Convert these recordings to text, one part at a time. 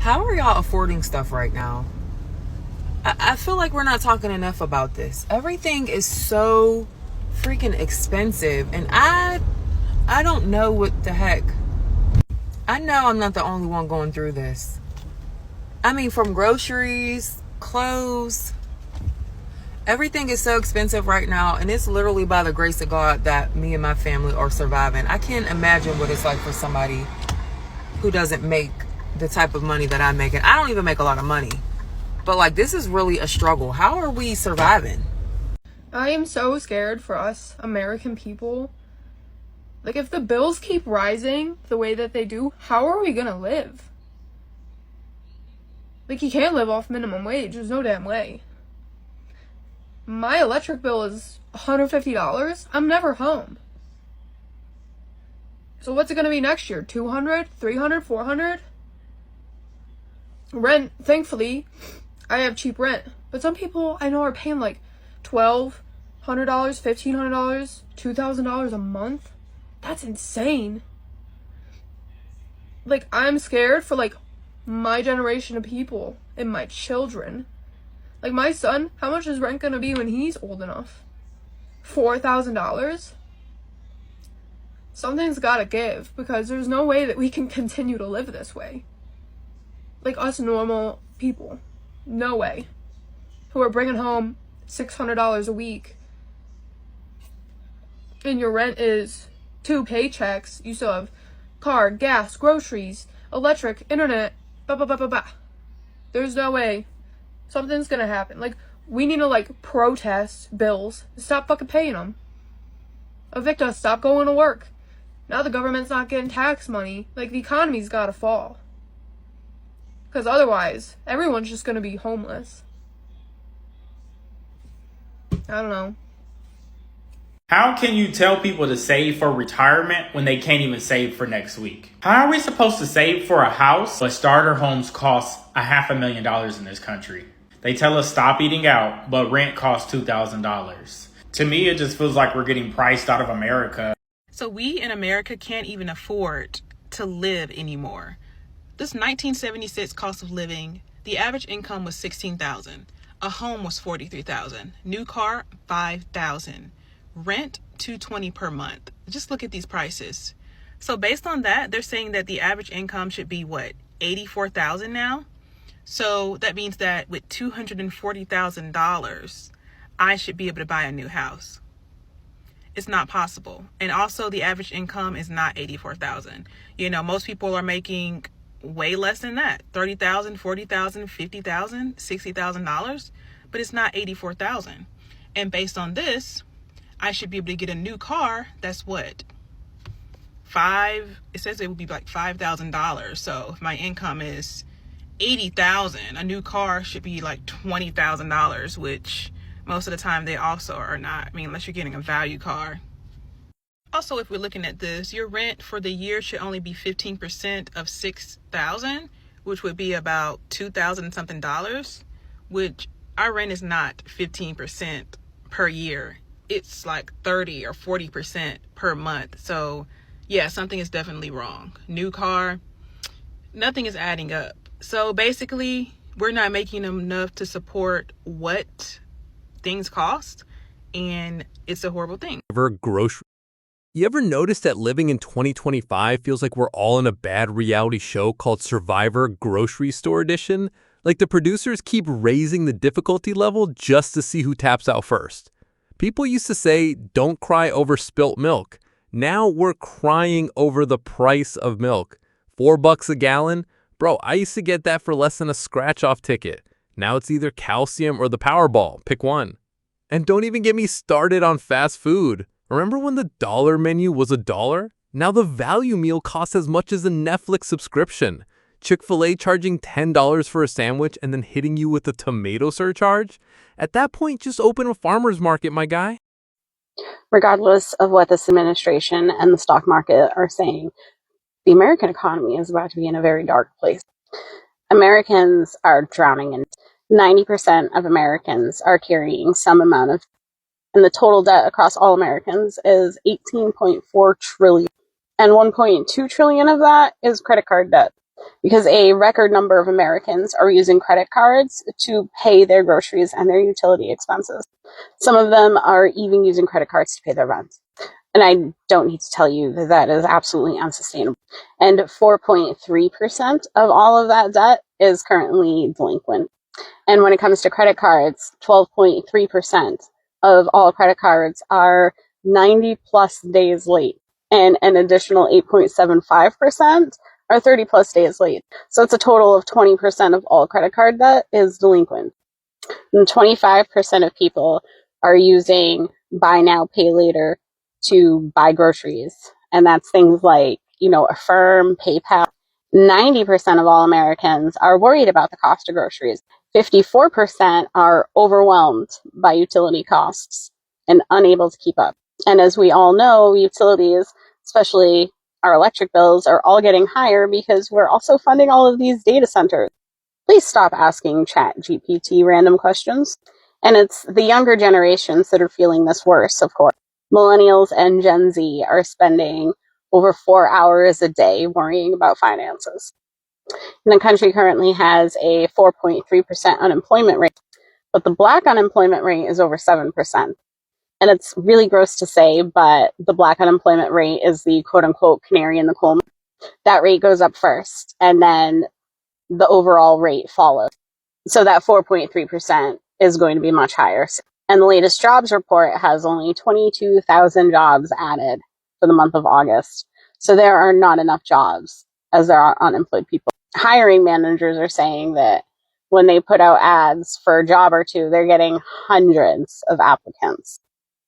How are y'all affording stuff right now? I feel like we're not talking enough about this. Everything is so freaking expensive, and I don't know what the heck. I know I'm not the only one going through this. I mean, from groceries, clothes, everything is so expensive right now, and it's literally by the grace of God that me and my family are surviving. I can't imagine what it's like for somebody who doesn't make the type of money that I make, and I don't even make a lot of money. But like, this is really a struggle. How are we surviving? I am so scared for us American people. Like, if the bills keep rising the way that they do, how are we gonna live? Like, you can't live off minimum wage. There's no damn way. My electric bill is $150. I'm never home. So what's it gonna be next year? 200, 300, 400? Rent, thankfully, I have cheap rent. But some people I know are paying like $1,200, $1,500, $2,000 a month. That's insane. Like, I'm scared for like my generation of people and my children. Like, my son, how much is rent gonna be when he's old enough? $4,000? Something's gotta give, because there's no way that we can continue to live this way. Like, us normal people. No way. Who are bringing home $600 a week, and your rent is 2 paychecks. You still have car, gas, groceries, electric, internet, blah, blah, blah, blah, blah. There's no way. Something's gonna happen. Like, we need to, like, protest bills. Stop fucking paying them. Evict us. Stop going to work. Now the government's not getting tax money. Like, the economy's gotta fall. Because otherwise, everyone's just gonna be homeless. I don't know. How can you tell people to save for retirement when they can't even save for next week? How are we supposed to save for a house but starter homes cost $500,000 in this country? They tell us stop eating out, but rent costs $2,000. To me, it just feels like we're getting priced out of America. So we in America can't even afford to live anymore. This 1976 cost of living, the average income was $16,000. A home was $43,000. New car, $5,000. Rent, $220 per month. Just look at these prices. So based on that, they're saying that the average income should be what, $84,000 now? So that means that with $240,000, I should be able to buy a new house. It's not possible. And also the average income is not $84,000. You know, most people are making way less than that. $30,000, $40,000, $50,000, $60,000, but it's not $84,000. And based on this, I should be able to get a new car. That's what? It says it would be like $5,000. So if my income is $80,000, a new car should be like $20,000, which most of the time they also are not. I mean, unless you're getting a value car. Also, if we're looking at this, your rent for the year should only be 15% of $6,000, which would be about $2,000 something dollars, which our rent is not 15% per year. It's like 30 or 40% per month. So yeah, something is definitely wrong. New car, nothing is adding up. So basically, we're not making enough to support what things cost, and it's a horrible thing. You ever notice that living in 2025 feels like we're all in a bad reality show called Survivor Grocery Store Edition? Like the producers keep raising the difficulty level just to see who taps out first. People used to say, don't cry over spilt milk. Now we're crying over the price of milk. $4 a gallon? Bro, I used to get that for less than a scratch-off ticket. Now it's either calcium or the Powerball. Pick one. And don't even get me started on fast food. Remember when the dollar menu was $1? Now the value meal costs as much as a Netflix subscription. Chick-fil-A charging $10 for a sandwich and then hitting you with a tomato surcharge? At that point, just open a farmer's market, my guy. Regardless of what this administration and the stock market are saying, the American economy is about to be in a very dark place. Americans are drowning in 90% of Americans are carrying some amount of, and the total debt across all Americans is $18.4 trillion, and $1.2 trillion of that is credit card debt. because a record number of Americans are using credit cards to pay their groceries and their utility expenses. Some of them are even using credit cards to pay their rent. And I don't need to tell you that that is absolutely unsustainable. And 4.3% of all of that debt is currently delinquent. And when it comes to credit cards, 12.3% of all credit cards are 90 plus days late. And an additional 8.75% are 30 plus days late. So it's a total of 20% of all credit card debt is delinquent. And 25% of people are using buy now, pay later to buy groceries. And that's things like, Affirm, PayPal. 90% of all Americans are worried about the cost of groceries. 54% are overwhelmed by utility costs and unable to keep up. And as we all know, utilities, especially our electric bills, are all getting higher because we're also funding all of these data centers. Please stop asking ChatGPT random questions. And it's the younger generations that are feeling this worse, of course. Millennials and Gen Z are spending over 4 hours a day worrying about finances. And the country currently has a 4.3% unemployment rate, but the Black unemployment rate is over 7%. And it's really gross to say, but the Black unemployment rate is the quote unquote canary in the coal mine. That rate goes up first, and then the overall rate follows. So that 4.3% is going to be much higher. And the latest jobs report has only 22,000 jobs added for the month of August. So there are not enough jobs as there are unemployed people. Hiring managers are saying that when they put out ads for a job or two, they're getting hundreds of applicants.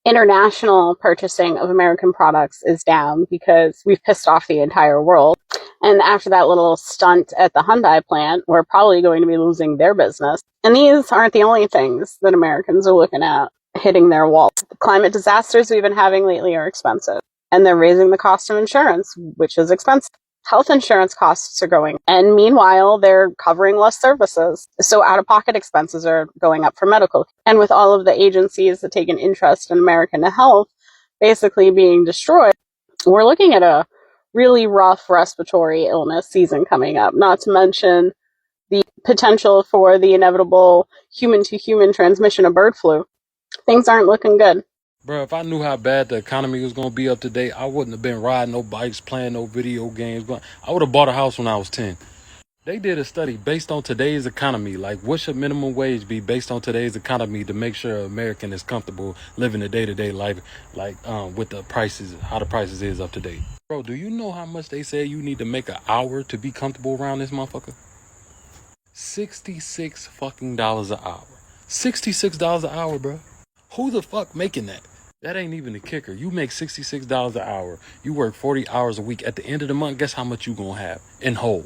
International purchasing of American products is down because we've pissed off the entire world. And after that little stunt at the Hyundai plant, we're probably going to be losing their business. And these aren't the only things that Americans are looking at hitting their walls. The climate disasters we've been having lately are expensive. And they're raising the cost of insurance, which is expensive. Health insurance costs are going, and meanwhile, they're covering less services. So out-of-pocket expenses are going up for medical. And with all of the agencies that take an interest in American health basically being destroyed, we're looking at a really rough respiratory illness season coming up, not to mention the potential for the inevitable human-to-human transmission of bird flu. Things aren't looking good. Bro, if I knew how bad the economy was going to be up today, I wouldn't have been riding no bikes, playing no video games. I would have bought a house when I was 10. They did a study based on today's economy. Like, what should minimum wage be based on today's economy to make sure an American is comfortable living a day-to-day life, like with the prices, how the prices is up to date. Bro, do you know how much they say you need to make an hour to be comfortable around this motherfucker? $66 fucking dollars an hour. $66 an hour, bro. Who the fuck making that? That ain't even the kicker. You make $66 an hour. You work 40 hours a week. At the end of the month, guess how much you gonna have in whole?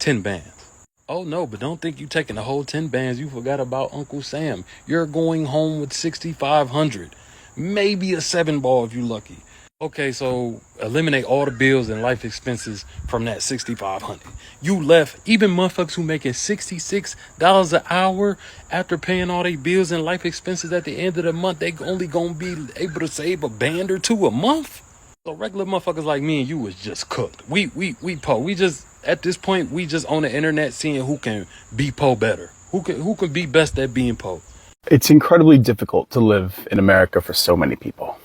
10 bands. Oh no, but don't think you taking the whole 10 bands. You forgot about Uncle Sam. You're going home with 6,500. Maybe a 7-ball if you lucky. Okay, so eliminate all the bills and life expenses from that 6,500. You left, even motherfuckers who making $66 an hour after paying all their bills and life expenses at the end of the month, they only gonna be able to save a band or two a month. So regular motherfuckers like me and you was just cooked. We po. We just at this point we just on the internet seeing who can be po better. Who can be best at being po. It's incredibly difficult to live in America for so many people.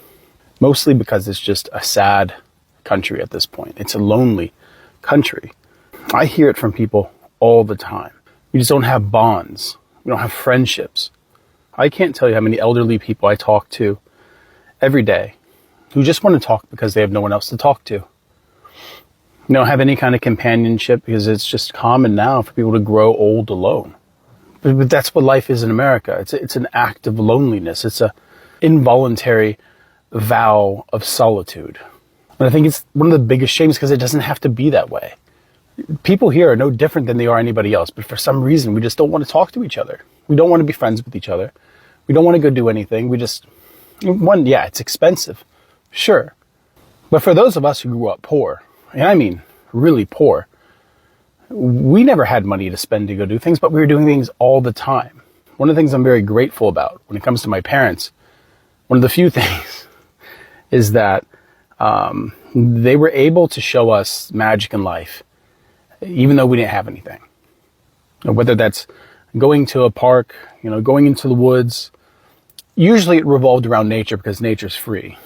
Mostly because it's just a sad country at this point. It's a lonely country. I hear it from people all the time. We just don't have bonds. We don't have friendships. I can't tell you how many elderly people I talk to every day who just want to talk because they have no one else to talk to. They don't have any kind of companionship because it's just common now for people to grow old alone. But that's what life is in America. It's an act of loneliness. It's a involuntary vow of solitude. And I think it's one of the biggest shames because it doesn't have to be that way. People here are no different than they are anybody else, but for some reason we just don't want to talk to each other. We don't want to be friends with each other. We don't want to go do anything. It's expensive, sure. But for those of us who grew up poor, and I mean really poor, we never had money to spend to go do things, but we were doing things all the time. One of the things I'm very grateful about when it comes to my parents, one of the few things is that they were able to show us magic in life even though we didn't have anything. Whether that's going to a park, going into the woods. Usually it revolved around nature because nature's free.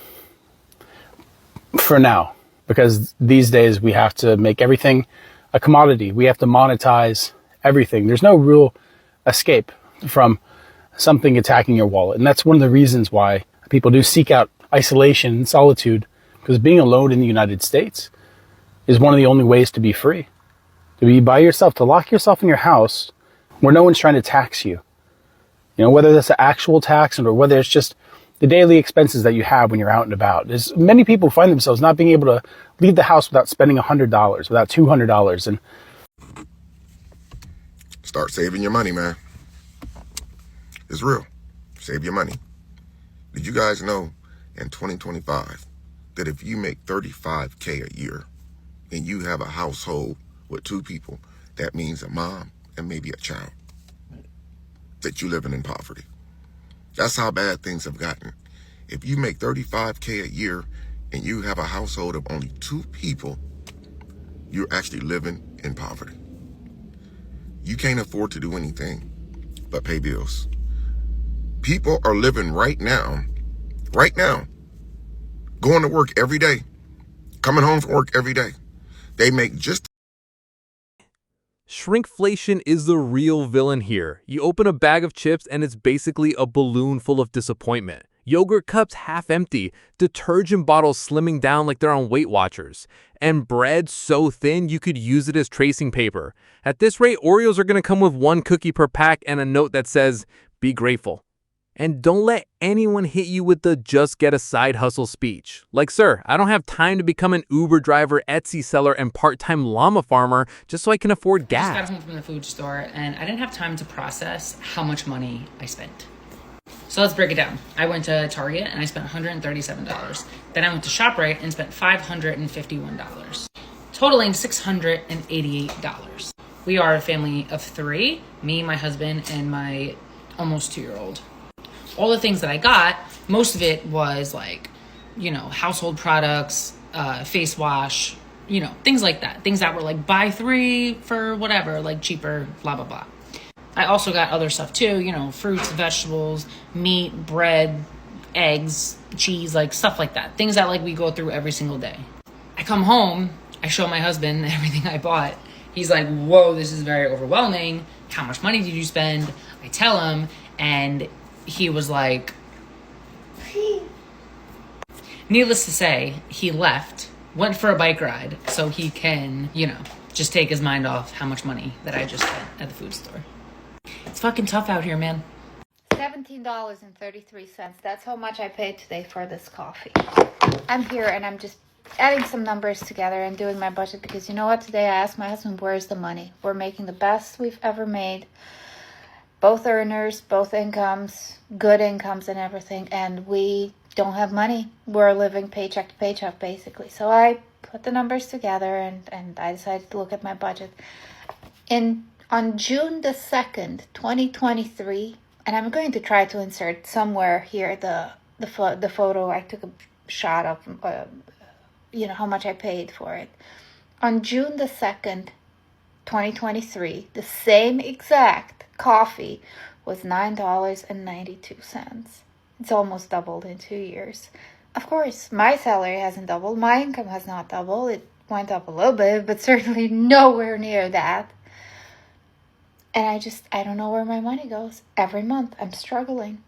For now, because these days we have to make everything a commodity. We have to monetize everything. There's no real escape from something attacking your wallet. And that's one of the reasons why people do seek out isolation and solitude, because being alone in the United States is one of the only ways to be free. To be by yourself, to lock yourself in your house where no one's trying to tax you. Whether that's an actual tax or whether it's just the daily expenses that you have when you're out and about. There's many people find themselves not being able to leave the house without spending $100, without $200. And start saving your money, man. It's real. Save your money. Did you guys know in 2025 that if you make $35K a year and you have a household with 2 people, that means a mom and maybe a child, that you're living in poverty? That's how bad things have gotten. If you make $35K a year and you have a household of only 2 people, you're actually living in poverty. You can't afford to do anything but pay bills. People are living right now, going to work every day, coming home from work every day. They make just... Shrinkflation is the real villain here. You open a bag of chips and it's basically a balloon full of disappointment. Yogurt cups half empty, detergent bottles slimming down like they're on Weight Watchers, and bread so thin you could use it as tracing paper. At this rate, Oreos are going to come with 1 cookie per pack and a note that says, "Be grateful." And don't let anyone hit you with the "just get a side hustle" speech. Like, sir, I don't have time to become an Uber driver, Etsy seller, and part-time llama farmer just so I can afford gas. I just got home from the food store, and I didn't have time to process how much money I spent. So let's break it down. I went to Target, and I spent $137. Then I went to ShopRite and spent $551, totaling $688. We are a family of 3, me, my husband, and my almost 2-year-old. All the things that I got, most of it was like, household products, face wash, things like that. Things that were like buy 3 for whatever, like cheaper, blah, blah, blah. I also got other stuff too, fruits, vegetables, meat, bread, eggs, cheese, like stuff like that. Things that like we go through every single day. I come home, I show my husband everything I bought. He's like, whoa, this is very overwhelming. How much money did you spend? I tell him, and he was like, needless to say, he left, went for a bike ride so he can, just take his mind off how much money that I just spent at the food store. It's fucking tough out here, man. $17.33. That's how much I paid today for this coffee. I'm here and I'm just adding some numbers together and doing my budget because you know what? Today I asked my husband, where's the money? We're making the best we've ever made. Both earners, both incomes, good incomes and everything. And we don't have money. We're living paycheck to paycheck basically. So I put the numbers together and I decided to look at my budget. On June the 2nd, 2023, and I'm going to try to insert somewhere here the photo I took a shot of, how much I paid for it. On June the 2nd, 2023, the same exact coffee was $9.92. It's almost doubled in 2 years. Of course, my salary hasn't doubled. My income has not doubled. It went up a little bit, but certainly nowhere near that. And I don't know where my money goes. Every month, I'm struggling.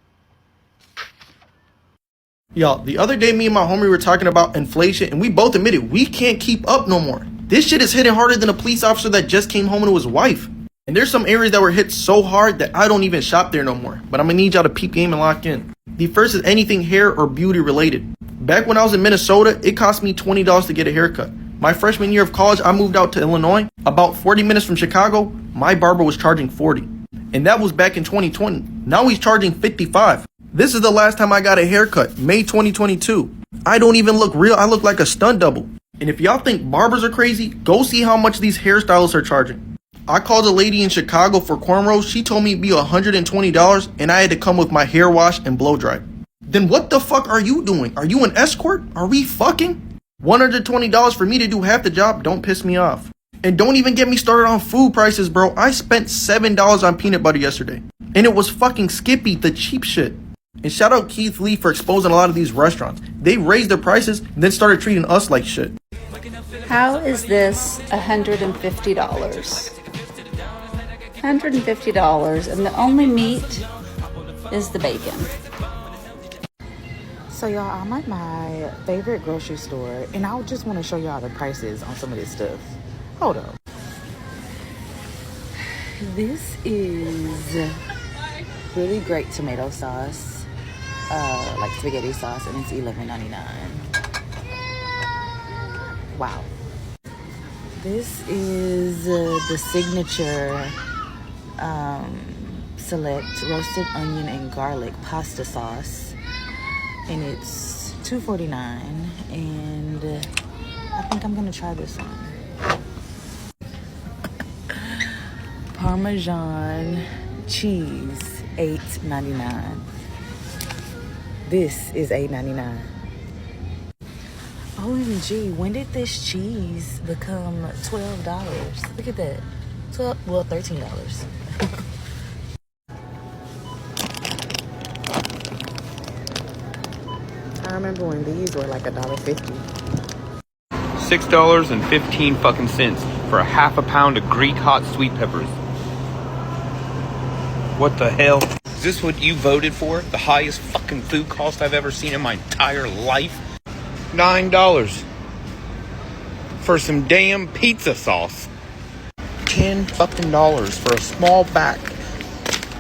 Y'all, the other day, me and my homie were talking about inflation, and we both admitted we can't keep up no more. This shit is hitting harder than a police officer that just came home to his wife. And there's some areas that were hit so hard that I don't even shop there no more. But I'm gonna need y'all to peep game and lock in. The first is anything hair or beauty related. Back when I was in Minnesota, it cost me $20 to get a haircut. My freshman year of college, I moved out to Illinois. About 40 minutes from Chicago, my barber was charging $40. And that was back in 2020. Now he's charging $55. This is the last time I got a haircut, May 2022. I don't even look real, I look like a stunt double. And if y'all think barbers are crazy, go see how much these hairstylists are charging. I called a lady in Chicago for cornrows, she told me it'd be $120 and I had to come with my hair wash and blow dry. Then what the fuck are you doing? Are you an escort? Are we fucking? $120 for me to do half the job, don't piss me off. And don't even get me started on food prices, bro. I spent $7 on peanut butter yesterday. And it was fucking Skippy, the cheap shit. And shout out Keith Lee for exposing a lot of these restaurants. They raised their prices, then started treating us like shit. How is this $150? $150, and the only meat is the bacon. So y'all, I'm at my favorite grocery store, and I just want to show y'all the prices on some of this stuff. Hold up. This is really great tomato sauce, like spaghetti sauce, and it's $11.99. Wow. This is the signature select roasted onion and garlic pasta sauce, and it's $2.49, and I think I'm gonna try this one. Parmesan cheese, $8.99. This is $8.99. OMG, when did this cheese become $12? Look at that. $13. I remember when these were like $1.50. $6.15 for a half a pound of Greek hot sweet peppers. What the hell? Is this what you voted for? The highest fucking food cost I've ever seen in my entire life? $9 for some damn pizza sauce. $10 fucking for a small pack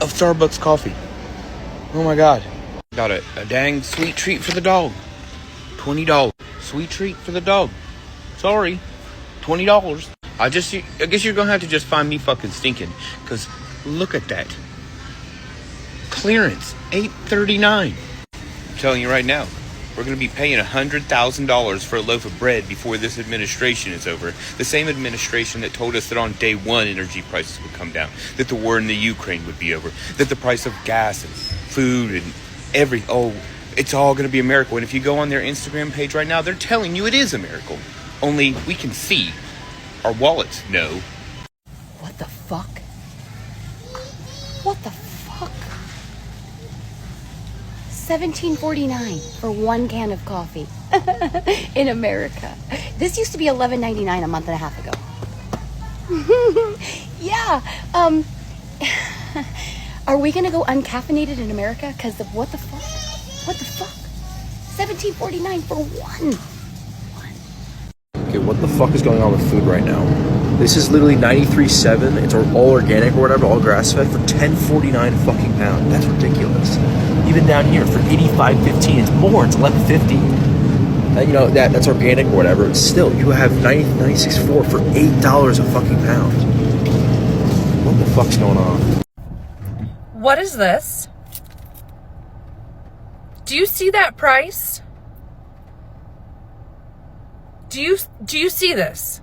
of Starbucks coffee. Oh my god. Got a dang sweet treat for the dog. $20. Sweet treat for the dog. Sorry. $20. I guess you're gonna have to just find me fucking stinking. Cause look at that. Clearance. $8.39. I'm telling you right now. We're going to be paying $100,000 for a loaf of bread before this administration is over. The same administration that told us that on day one energy prices would come down, that the war in the Ukraine would be over, that the price of gas and food and it's all going to be a miracle. And if you go on their Instagram page right now, they're telling you it is a miracle. Only we can see. Our wallets know. What the fuck? What the fuck? $17.49 for one can of coffee in America. This used to be $11.99 a month and a half ago. Yeah. Are we gonna go uncaffeinated in America? Because of what the fuck? What the fuck? $17.49 for one. Okay, what the fuck is going on with food right now? This is literally 93.7. It's all organic or whatever, all grass fed for $10.49 a fucking pound. That's ridiculous. Even down here for $85.15, it's more. It's $11.50. And you know that's organic or whatever. It's still, you have 96.4 for $8 a fucking pound. What the fuck's going on? What is this? Do you see that price? Do you see this?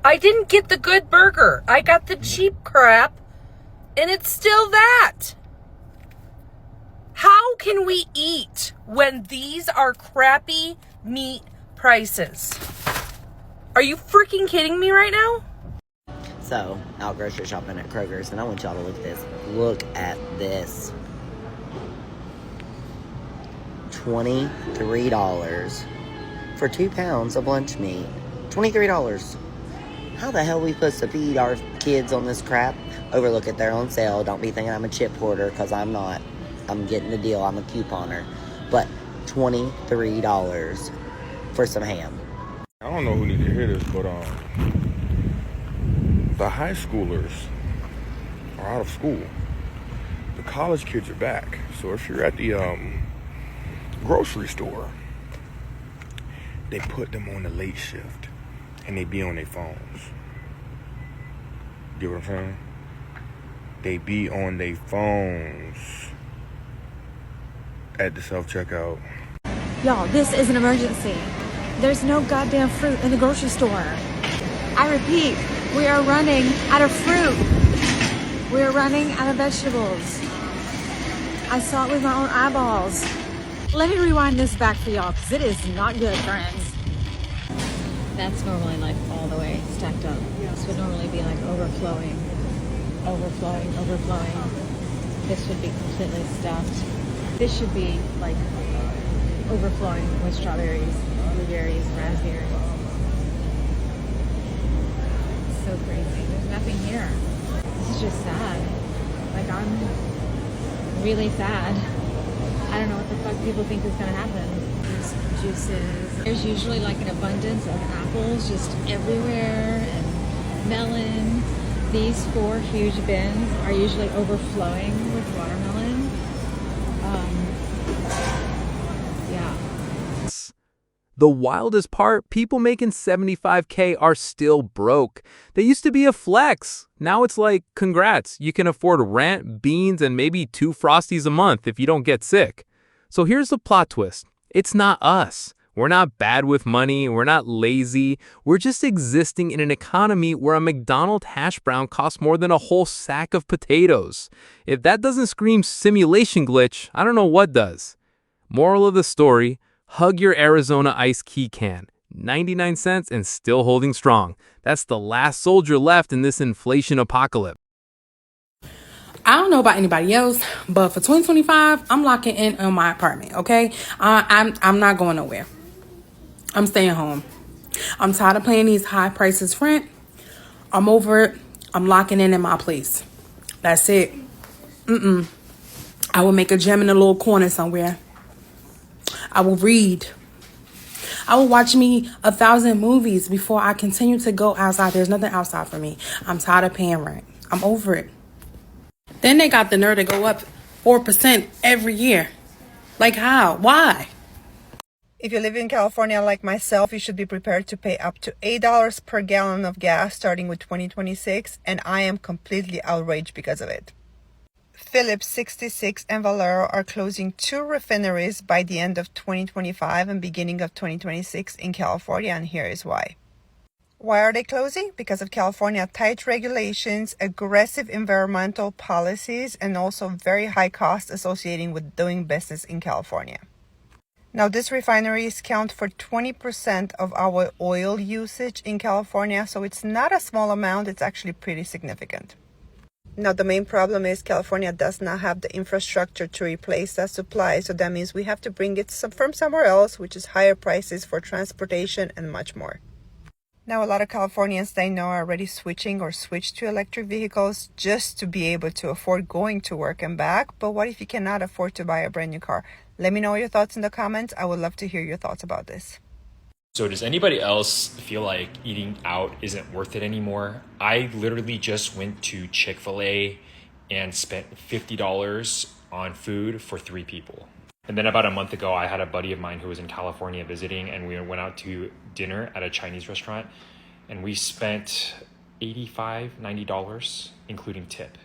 I didn't get the good burger. I got the cheap crap, and it's still that. How can we eat when these are crappy meat prices? Are you freaking kidding me right now? So, out grocery shopping at Kroger's, and I want y'all to look at this. Look at this. $23 for 2 pounds of lunch meat. $23. How the hell are we supposed to feed our kids on this crap? Overlook it, they're on sale. Don't be thinking I'm a chip hoarder, because I'm not. I'm getting the deal. I'm a couponer. But $23 for some ham. I don't know who needs to hear this, but the high schoolers are out of school. The college kids are back. So if you're at the grocery store, they put them on the late shift and they be on their phones. Get what I'm saying? They be on their phones at the self-checkout. Y'all, this is an emergency. There's no goddamn fruit in the grocery store. I repeat, we are running out of fruit. We are running out of vegetables. I saw it with my own eyeballs. Let me rewind this back for y'all, because it is not good, friends. That's normally like all the way stacked up. This would normally be like overflowing. This would be completely stuffed. This should be like overflowing with strawberries, blueberries, raspberries. It's so crazy. There's nothing here. This is just sad. Like, I'm really sad. I don't know what the fuck people think is gonna happen. There's juices. There's usually like an abundance of apples just everywhere, and melon. These 4 huge bins are usually overflowing with watermelon. Yeah. The wildest part, people making $75K are still broke. They used to be a flex. Now it's like, congrats, you can afford rent, beans, and maybe 2 Frosties a month if you don't get sick. So here's the plot twist. It's not us. We're not bad with money. We're not lazy. We're just existing in an economy where a McDonald's hash brown costs more than a whole sack of potatoes. If that doesn't scream simulation glitch, I don't know what does. Moral of the story, hug your Arizona iced key can. 99 cents and still holding strong. That's the last soldier left in this inflation apocalypse. I don't know about anybody else, but for 2025, I'm locking in on my apartment, okay? I'm not going nowhere. I'm staying home. I'm tired of paying these high prices rent. I'm over it. I'm locking in my place. That's it. I will make a gem in a little corner somewhere. I will read. I will watch me 1,000 movies before I continue to go outside. There's nothing outside for me. I'm tired of paying rent. I'm over it. Then they got the nerve to go up 4% every year. Like how? Why? If you live in California like myself, you should be prepared to pay up to $8 per gallon of gas starting with 2026, and I am completely outraged because of it. Phillips 66 and Valero are closing 2 refineries by the end of 2025 and beginning of 2026 in California, and here is why. Why are they closing? Because of California tight regulations, aggressive environmental policies, and also very high costs associated with doing business in California. Now, these refineries count for 20% of our oil usage in California, so it's not a small amount, it's actually pretty significant. Now, the main problem is California does not have the infrastructure to replace that supply, so that means we have to bring it from somewhere else, which is higher prices for transportation and much more. Now, a lot of Californians they know are already switching or switched to electric vehicles just to be able to afford going to work and back. But what if you cannot afford to buy a brand new car? Let me know your thoughts in the comments. I would love to hear your thoughts about this. So does anybody else feel like eating out isn't worth it anymore? I literally just went to Chick-fil-A and spent $50 on food for 3 people. And then about a month ago, I had a buddy of mine who was in California visiting, and we went out to dinner at a Chinese restaurant, and we spent $85, $90, including tip.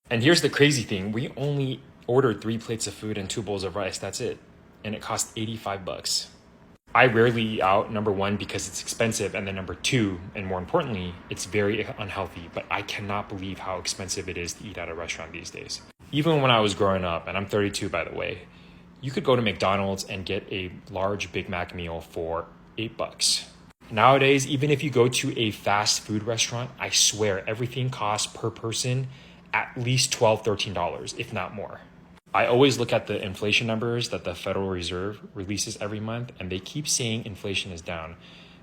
And here's the crazy thing. We only ordered 3 plates of food and 2 bowls of rice. That's it. And it cost $85. I rarely eat out, number 1, because it's expensive, and then number 2, and more importantly, it's very unhealthy. But I cannot believe how expensive it is to eat at a restaurant these days. Even when I was growing up, and I'm 32 by the way, you could go to McDonald's and get a large Big Mac meal for $8. Nowadays, even if you go to a fast food restaurant, I swear everything costs per person at least $12, $13, if not more. I always look at the inflation numbers that the Federal Reserve releases every month, and they keep saying inflation is down.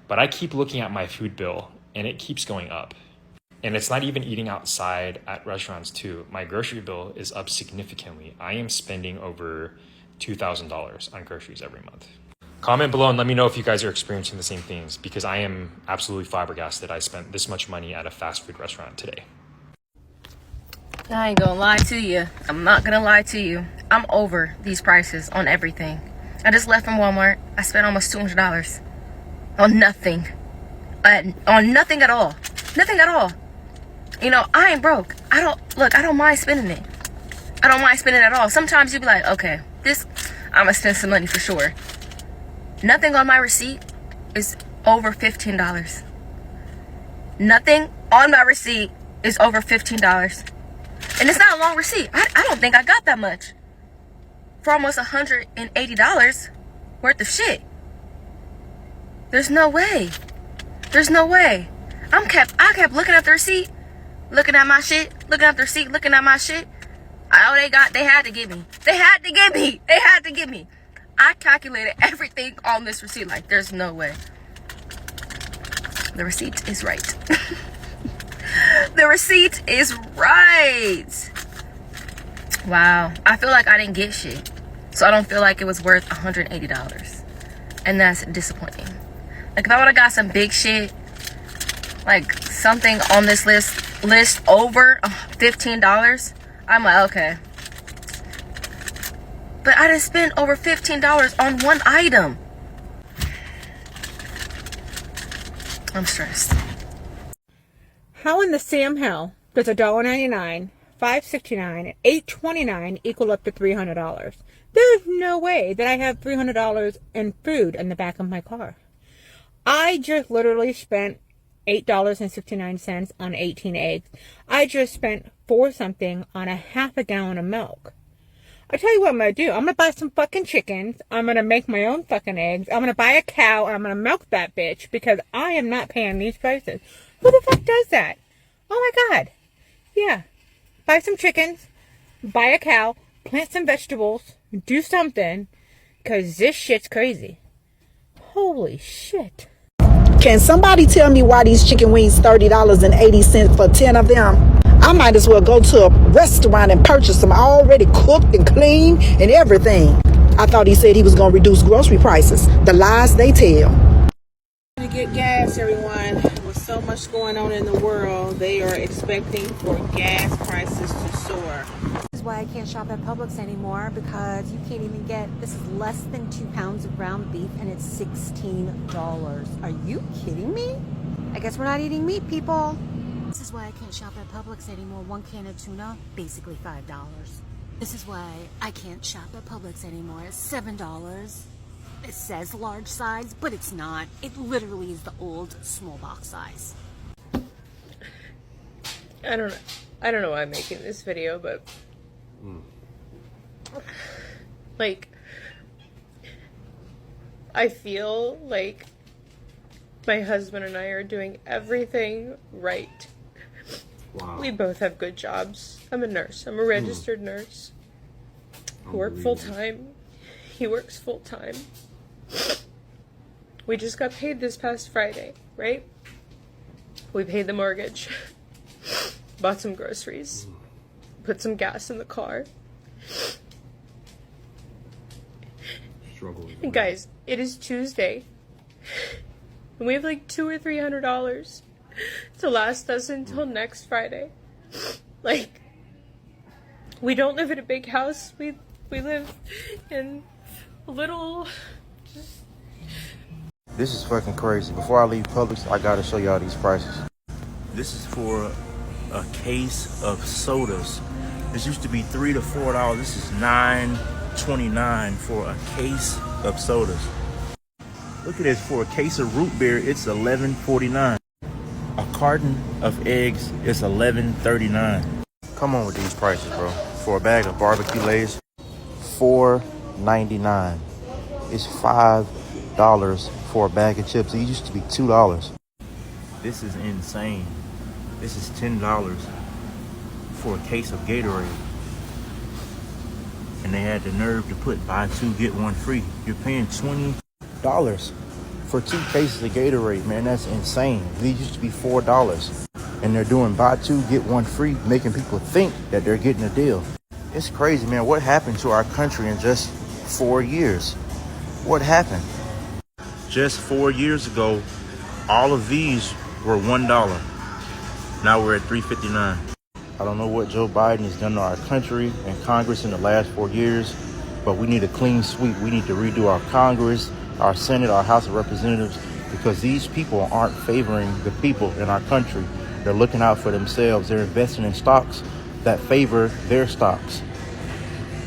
But I keep looking at my food bill, and it keeps going up. And it's not even eating outside at restaurants too. My grocery bill is up significantly. I am spending over $2,000 on groceries every month. Comment below and let me know if you guys are experiencing the same things, because I am absolutely flabbergasted I spent this much money at a fast food restaurant today. I ain't gonna lie to you. I'm not gonna lie to you. I'm over these prices on everything. I just left from Walmart. I spent almost $200 on nothing. On nothing at all. Nothing at all. You know, I ain't broke. I don't mind spending it. I don't mind spending it at all. Sometimes you be like, okay, I'm gonna spend some money for sure. Nothing on my receipt is over $15. Nothing on my receipt is over $15. And it's not a long receipt. I don't think I got that much for almost $180 worth of shit. There's no way. There's no way. I kept looking at the receipt, looking at my shit, looking at the receipt, looking at my shit. They had to give me. They had to give me. I calculated everything on this receipt. Like, there's no way. The receipt is right. The receipt is right. Wow. I feel like I didn't get shit. So I don't feel like it was worth $180. And that's disappointing. Like, if I would have got some big shit, like something on this list over $15, I'm like, okay. But I didn't spend over $15 on one item. I'm stressed. How in the Sam hell does $1.99, $5.69, and $8.29 equal up to $300? There's no way that I have $300 in food in the back of my car. I just literally spent $8.69 on 18 eggs. I just spent $4 something on a half a gallon of milk. I tell you what I'm going to do. I'm going to buy some fucking chickens. I'm going to make my own fucking eggs. I'm going to buy a cow and I'm going to milk that bitch because I am not paying these prices. Who the fuck does that? Oh my God. Yeah. Buy some chickens, buy a cow, plant some vegetables, do something, because this shit's crazy. Holy shit. Can somebody tell me why these chicken wings $30.80 for 10 of them? I might as well go to a restaurant and purchase them already cooked and clean and everything. I thought he said he was going to reduce grocery prices. The lies they tell. To get gas, everyone. With so much going on in the world, they are expecting for gas prices to soar. This is why I can't shop at Publix anymore, because you can't even get, this is less than 2 pounds of ground beef and it's $16. Are you kidding me? I guess we're not eating meat, people. This is why I can't shop at Publix anymore. 1 can of tuna, basically $5. This is why I can't shop at Publix anymore. It's $7. It says large size, but it's not. It literally is the old small box size. I don't know why I'm making this video, but like, I feel like my husband and I are doing everything right. Wow. We both have good jobs. I'm a nurse. I'm a registered nurse. I work full time. He works full time. We just got paid this past Friday, right? We paid the mortgage, bought some groceries, put some gas in the car. And guys, it is Tuesday, and we have like $200 or $300 to last us until next Friday. Like, we don't live in a big house. We live in a little. This is fucking crazy. Before I leave Publix, I gotta show y'all these prices. This is for a case of sodas. This used to be $3 to $4. This is $9.29 for a case of sodas. Look at this, for a case of root beer, it's $11.49. A carton of eggs is $11.39. Come on with these prices, bro. For a bag of barbecue Lay's, $4.99. It's $5 for a bag of chips. It used to be $2. This is insane. This is $10 for a case of Gatorade. And they had the nerve to put buy 2 get 1 free. You're paying $20 for 2 cases of Gatorade, man. That's insane. These used to be $4. And they're doing buy 2 get 1 free, making people think that they're getting a deal. It's crazy, man. What happened to our country in just 4 years? What happened? Just 4 years ago, all of these were $1. Now we're at $3.59. I don't know what Joe Biden has done to our country and Congress in the last 4 years, but we need a clean sweep. We need to redo our Congress, our Senate, our House of Representatives, because these people aren't favoring the people in our country. They're looking out for themselves. They're investing in stocks that favor their stocks.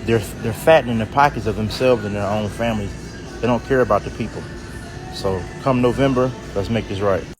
They're fattening the pockets of themselves and their own families. They don't care about the people. So come November, let's make this right.